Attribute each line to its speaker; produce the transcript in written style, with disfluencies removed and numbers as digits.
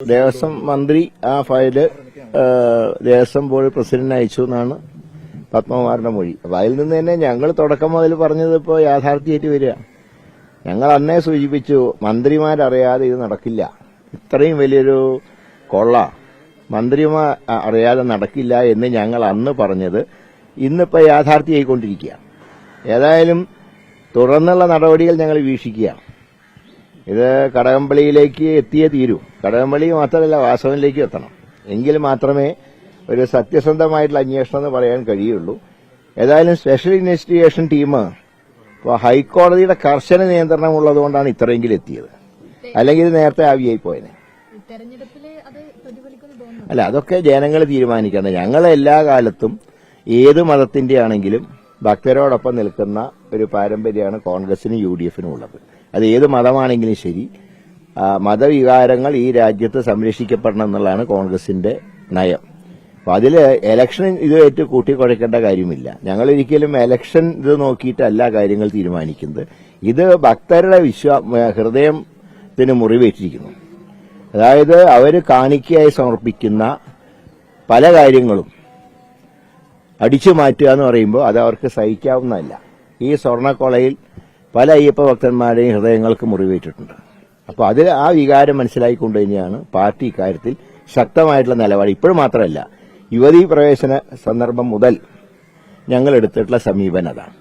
Speaker 1: ദേവസ്വം മന്ത്രി ആ file Devaswom board പ്രസിഡന്റിന് അയച്ചു എന്നാണ് പത്മകുമാറിന്റെ മൊഴി. അപ്പൊ അതിൽ നിന്ന് തന്നെ ഞങ്ങൾ തുടക്കം മുതൽ പറഞ്ഞത് ഇപ്പോൾ യാഥാർത്ഥ്യമായിട്ട് വരിക. ഞങ്ങൾ അന്നേ സൂചിപ്പിച്ചു, മന്ത്രിമാരറിയാതെ ഇത് നടക്കില്ല, ഇത്രയും വലിയൊരു കൊള്ള മന്ത്രിമാർ അറിയാതെ നടക്കില്ല എന്ന് ഞങ്ങൾ അന്ന് പറഞ്ഞത് ഇന്നിപ്പോൾ യാഥാർത്ഥ്യമായിക്കൊണ്ടിരിക്കുക. ഏതായാലും തുടർന്നുള്ള നടപടികൾ ഞങ്ങൾ വീക്ഷിക്കുകയാണ്. ഇത് കടകംപള്ളിയിലേക്ക് എത്തിയേ തീരൂ. കടകംപള്ളി മാത്രമല്ല, വാസവനിലേക്ക് എത്തണം. എങ്കിൽ മാത്രമേ ഒരു സത്യസന്ധമായിട്ടുള്ള അന്വേഷണം എന്ന് പറയാൻ കഴിയുള്ളൂ. ഏതായാലും സ്പെഷ്യൽ ഇൻവെസ്റ്റിഗേഷൻ ടീം ഇപ്പോൾ ഹൈക്കോടതിയുടെ കർശന നിയന്ത്രണം ഉള്ളതുകൊണ്ടാണ് ഇത്രയെങ്കിലും എത്തിയത്. അല്ലെങ്കിൽ ഇത് നേരത്തെ ആവിയായി പോയനെ. അല്ല, അതൊക്കെ ജനങ്ങൾ തീരുമാനിക്കേണ്ടത്. ഞങ്ങൾ എല്ലാ കാലത്തും ഏത് മതത്തിന്റെ ആണെങ്കിലും ഭക്തരോടൊപ്പം നിൽക്കുന്ന ഒരു പാരമ്പര്യമാണ് കോൺഗ്രസിനും UDF-നും ഉള്ളത്. അത് ഏത് മതമാണെങ്കിലും ശരി, മതവികാരങ്ങൾ ഈ രാജ്യത്ത് സംരക്ഷിക്കപ്പെടണം എന്നുള്ളതാണ് കോൺഗ്രസിന്റെ നയം. അപ്പൊ അതില് ഇലക്ഷൻ ഇതുമായിട്ട് കൂട്ടിക്കുഴയ്ക്കേണ്ട കാര്യമില്ല. ഞങ്ങൾ ഒരിക്കലും ഇലക്ഷൻ ഇത് നോക്കിയിട്ടല്ല കാര്യങ്ങൾ തീരുമാനിക്കുന്നത്. ഇത് ഭക്തരുടെ ഹൃദയത്തിന് മുറിവേറ്റിരിക്കുന്നു. അതായത് അവര് കാണിക്കയായി സമർപ്പിക്കുന്ന പല കാര്യങ്ങളും അടിച്ചു മാറ്റുക എന്ന് പറയുമ്പോൾ അത് അവർക്ക് സഹിക്കാവുന്നതല്ല. ഈ സ്വർണ്ണക്കൊളയിൽ പല അയ്യപ്പ ഭക്തന്മാരുടെയും ഹൃദയങ്ങൾക്ക് മുറിവേറ്റിട്ടുണ്ട്. അപ്പോൾ അതിൽ ആ വികാരം മനസ്സിലാക്കിക്കൊണ്ട് തന്നെയാണ് പാർട്ടി ഇക്കാര്യത്തിൽ ശക്തമായിട്ടുള്ള നിലപാട്. ഇപ്പോഴും മാത്രമല്ല, യുവതീ പ്രവേശന സന്ദർഭം മുതൽ ഞങ്ങൾ എടുത്തിട്ടുള്ള സമീപനം അതാണ്.